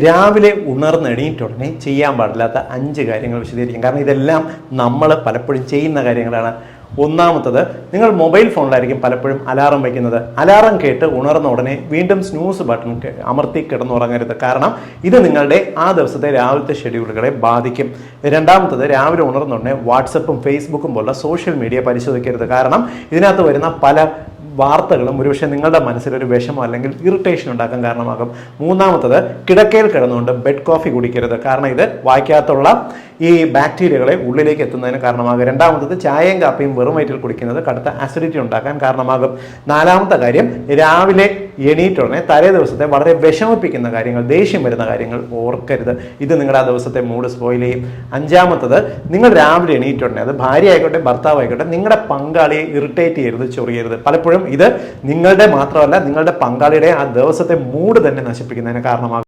രാവിലെ ഉണർന്നെണീറ്റുടനെ ചെയ്യാൻ പാടില്ലാത്ത 5 കാര്യങ്ങൾ വിശദീകരിക്കും. കാരണം ഇതെല്ലാം നമ്മൾ പലപ്പോഴും ചെയ്യുന്ന കാര്യങ്ങളാണ്. ഒന്നാമത്തത്, നിങ്ങൾ മൊബൈൽ ഫോണിലായിരിക്കും പലപ്പോഴും അലാറം വയ്ക്കുന്നത്. അലാറം കേട്ട് ഉണർന്ന ഉടനെ വീണ്ടും സ്നൂസ് ബട്ടൺ അമർത്തി കിടന്നുറങ്ങരുത്. കാരണം ഇത് നിങ്ങളുടെ ആ ദിവസത്തെ രാവിലത്തെ ഷെഡ്യൂളുകളെ ബാധിക്കും. രണ്ടാമത്തത്, രാവിലെ ഉണർന്ന ഉടനെ വാട്സപ്പും ഫേസ്ബുക്കും പോലുള്ള സോഷ്യൽ മീഡിയ പരിശോധിക്കരുത്. കാരണം ഇതിനകത്ത് വരുന്ന പല വാർത്തകളും ഒരുപക്ഷെ നിങ്ങളുടെ മനസ്സിലൊരു വിഷമോ അല്ലെങ്കിൽ ഇറിറ്റേഷൻ ഉണ്ടാക്കാൻ കാരണമാകും. മൂന്നാമത്തത്, കിടക്കയിൽ കിടന്നുകൊണ്ട് ബെഡ് കോഫി കുടിക്കരുത്. കാരണം ഇത് വായിക്കാത്തുള്ള ഈ ബാക്ടീരിയകളെ ഉള്ളിലേക്ക് എത്തുന്നതിന് കാരണമാകും. രണ്ടാമത്തത്, ചായയും കാപ്പിയും വെറും വയറ്റിൽ കുടിക്കുന്നത് കടുത്ത അസിഡിറ്റി ഉണ്ടാക്കാൻ കാരണമാകും. നാലാമത്തെ കാര്യം, രാവിലെ എണീറ്റുടനെ തലേ ദിവസത്തെ വളരെ വിഷമിപ്പിക്കുന്ന കാര്യങ്ങൾ, ദേഷ്യം വരുന്ന കാര്യങ്ങൾ ഓർക്കരുത്. ഇത് നിങ്ങളുടെ ആ ദിവസത്തെ മൂഡ് സ്പോയിൽ ചെയ്യും. അഞ്ചാമത്തത്, നിങ്ങൾ രാവിലെ എണീറ്റുടനെ, അത് ഭാര്യ ആയിക്കോട്ടെ ഭർത്താവ് ആയിക്കോട്ടെ, നിങ്ങളുടെ പങ്കാളിയെ ഇറിറ്റേറ്റ് ചെയ്യരുത്, ചൊറിയരുത്. പലപ്പോഴും ഇത് നിങ്ങളുടെ മാത്രമല്ല, നിങ്ങളുടെ പങ്കാളിയുടെ ആ ദിവസത്തെ മൂഡ് തന്നെ നശിപ്പിക്കുന്നതിന് കാരണമാകും.